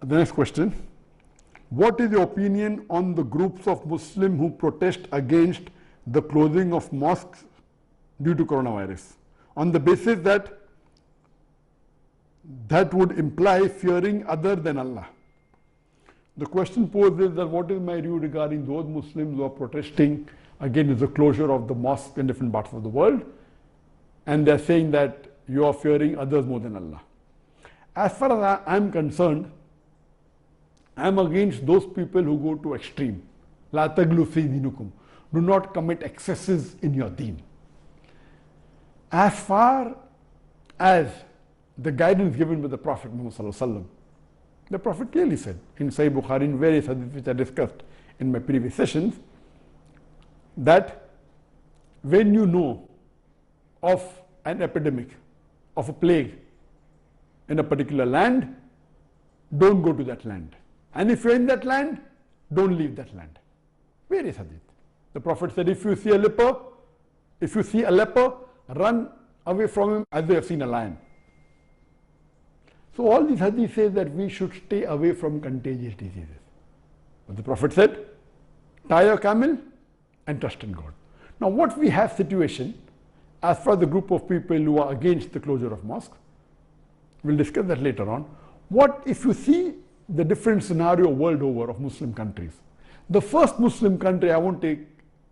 The next question. What is your opinion on the groups of Muslims who protest against the closing of mosques due to coronavirus, on the basis that would imply fearing other than Allah? The question posed is that what is my view regarding those Muslims who are protesting against the closure of the mosques in different parts of the world, and they're saying that you are fearing others more than Allah. As far as I am concerned, I am against those people who go to extreme. La taglu fi dinukum. Do not commit excesses in your deen. As far as the guidance given by the Prophet Muhammad, the Prophet clearly said in Sahih Bukhari, in various hadiths which I discussed in my previous sessions, that when you know of an epidemic, of a plague in a particular land, don't go to that land. And if you're in that land, don't leave that land. Various hadith. The Prophet said, if you see a leper, run away from him as you have seen a lion. So all these hadith says that we should stay away from contagious diseases. But the Prophet said, tie your camel and trust in God. Now what we have situation, as far as the group of people who are against the closure of mosques, we'll discuss that later on. What if you see the different scenario world over of Muslim countries? The first Muslim country, I won't take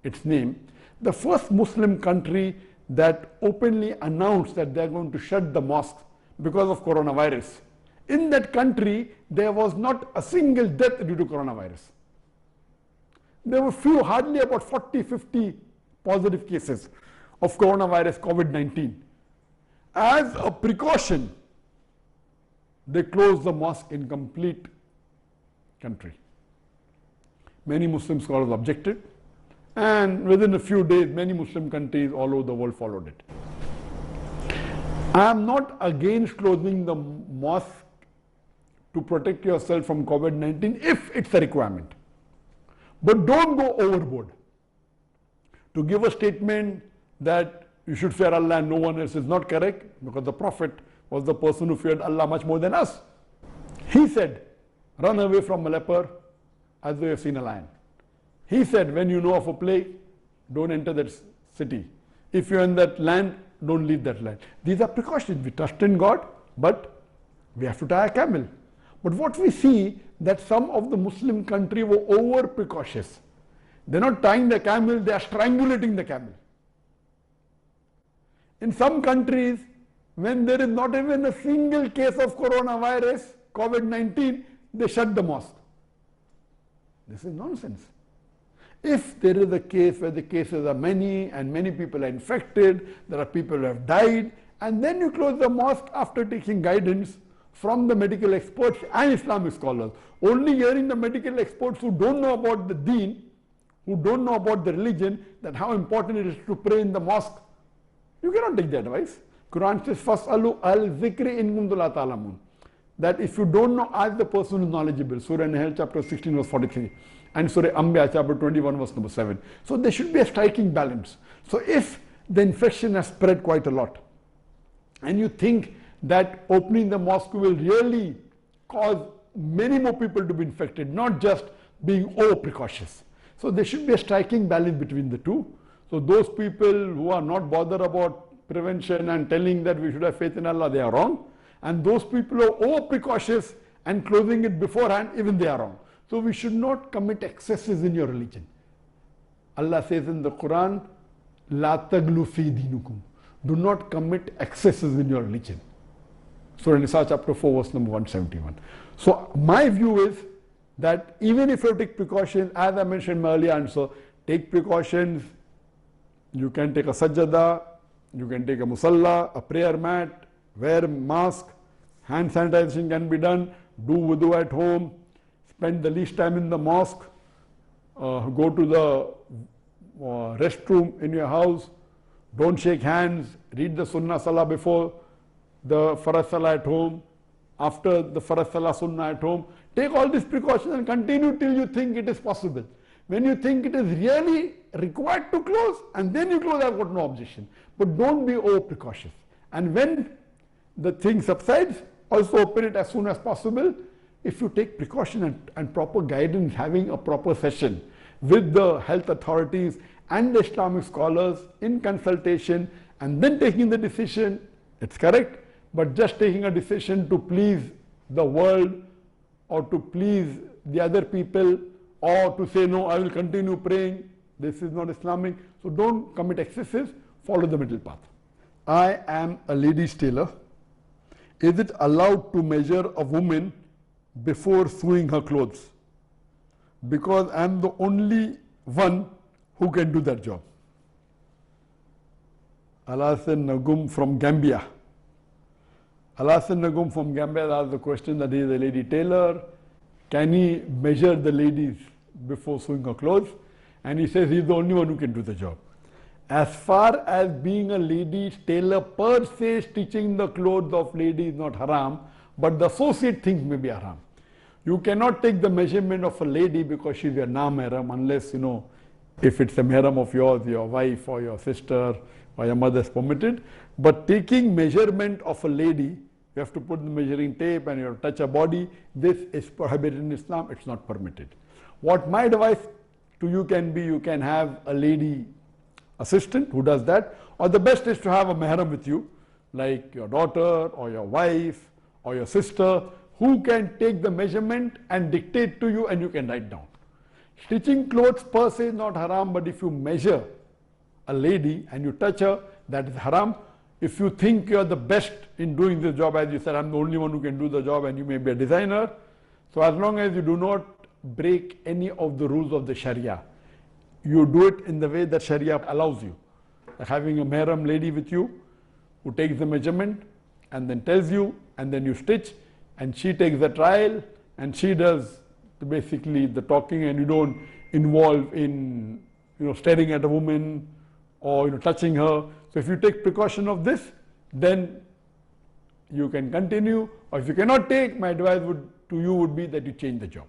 its name, the first Muslim country that openly announced that they're going to shut the mosques because of coronavirus. In that country, there was not a single death due to coronavirus. There were few, hardly about 40, 50 positive cases of coronavirus, COVID-19. As a precaution, they closed the mosque in complete country. Many Muslim scholars objected, and within a few days, many Muslim countries all over the world followed it. I am not against closing the mosque to protect yourself from COVID-19 if it's a requirement. But don't go overboard. To give a statement that you should fear Allah and no one else is not correct, because the Prophet was the person who feared Allah much more than us. He said, run away from a leper as though you have seen a lion. He said, when you know of a plague, don't enter that city. If you're in that land, don't leave that land. These are precautions. We trust in God, but we have to tie a camel. But what we see, that some of the Muslim countries were over precautious. They're not tying the camel, they are strangulating the camel. In some countries, when there is not even a single case of coronavirus, COVID-19, they shut the mosque. This is nonsense. If there is a case where the cases are many and many people are infected, there are people who have died, and then you close the mosque after taking guidance from the medical experts and Islamic scholars. Only hearing the medical experts who don't know about the deen, who don't know about the religion, that how important it is to pray in the mosque, you cannot take the advice. Quran says, Fas'alu al-zikri in kuntum la ta'lamun. That if you don't know, ask the person who is knowledgeable. Surah Nahl chapter 16 verse 43. And Surah Anbiya chapter 21 verse number 7. So there should be a striking balance. So if the infection has spread quite a lot, and you think that opening the mosque will really cause many more people to be infected, not just being over precautious. So there should be a striking balance between the two. So those people who are not bothered about prevention and telling that we should have faith in Allah, they are wrong. And those people who are over precautious and closing it beforehand, even they are wrong. So we should not commit excesses in your religion. Allah says in the Quran, La taglu fi dinukum. Do not commit excesses in your religion. Surah Nisa chapter 4 verse number 171. So my view is that even if you take precautions, as I mentioned in my earlier answer, take precautions. You can take a sajjada, you can take a musalla, a prayer mat, wear a mask, hand sanitization can be done, do wudu at home, spend the least time in the mosque, go to the restroom in your house, don't shake hands, read the sunnah salah before the farad salah at home, after the farad salah sunnah at home. Take all these precautions and continue till you think it is possible. When you think it is really required to close, and then you close, I've got no objection. But don't be over precautious. And when the thing subsides, also open it as soon as possible. if you take precaution and proper guidance, having a proper session with the health authorities and the Islamic scholars in consultation and then taking the decision, it's correct. But just taking a decision to please the world or to please the other people or to say, no, I will continue praying, this is not Islamic. So don't commit excesses, follow the middle path. I am a lady's tailor. Is it allowed to measure a woman before sewing her clothes? Because I am the only one who can do that job. Alasan Nagum from Gambia. Alasan Nagum from Gambia asked the question that he is a lady tailor. Can he measure the ladies before sewing her clothes? And he says he is the only one who can do the job. As far as being a lady's tailor per se, stitching the clothes of ladies is not haram, but the associate things may be haram. You cannot take the measurement of a lady because she is your na-mahram unless, if it's a mahram of yours, your wife or your sister or your mother is permitted. But taking measurement of a lady, you have to put the measuring tape and you have to touch her body. This is prohibited in Islam, it's not permitted. What my advice to you can be, you can have a lady assistant who does that, or the best is to have a mahram with you, like your daughter or your wife or your sister, who can take the measurement and dictate to you and you can write down. Stitching clothes per se is not haram, but if you measure a lady and you touch her, that is haram. If you think you are the best in doing this job, as you said, I'm the only one who can do the job and you may be a designer. So as long as you do not break any of the rules of the Sharia, you do it in the way that Sharia allows you. Like having a mahram lady with you who takes the measurement and then tells you, and then you stitch, and she takes the trial and she does basically the talking, and you don't involve in staring at a woman or touching her. So if you take precaution of this, then you can continue, or if you cannot take, my advice to you would be that you change the job.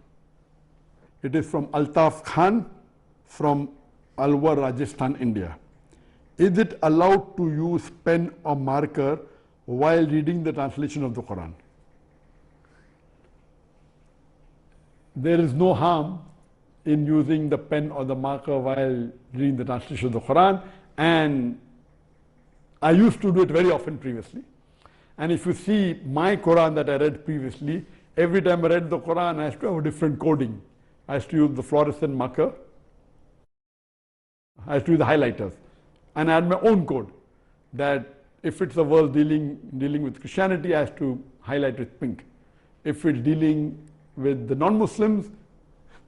It is from Altaf Khan from Alwar, Rajasthan, India. Is it allowed to use pen or marker while reading the translation of the Quran? There is no harm in using the pen or the marker while reading the translation of the Quran, and I used to do it very often previously. And if you see my Quran that I read previously, every time I read the Quran I used to have a different coding. I used to use the fluorescent marker, I used to use the highlighters, and I had my own code that if it's a verse dealing with Christianity, I have to highlight with pink. If it's dealing with the non-Muslims,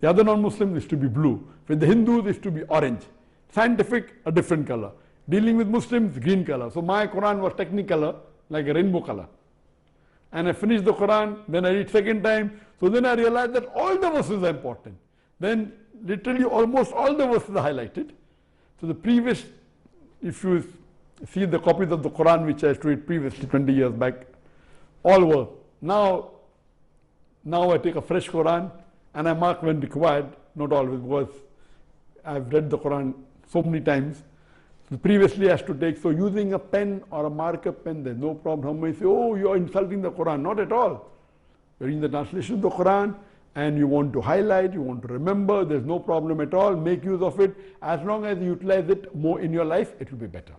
the other non-Muslims is to be blue. With the Hindus, is to be orange. Scientific, a different color. Dealing with Muslims, green color. So my Quran was technicolor, like a rainbow color. And I finished the Quran, then I read second time. So then I realized that all the verses are important. Then literally almost all the verses are highlighted. So the previous, if you see the copies of the Quran which I used to read previously 20 years back, all were. Now I take a fresh Quran and I mark when required, not always, because I've read the Quran so many times. So previously I used to take, so using a pen or a marker pen, there's no problem. Somebody say, oh, you're insulting the Quran. Not at all. You're reading the translation of the Quran and you want to highlight, you want to remember, there's no problem at all. Make use of it. As long as you utilize it more in your life, it will be better.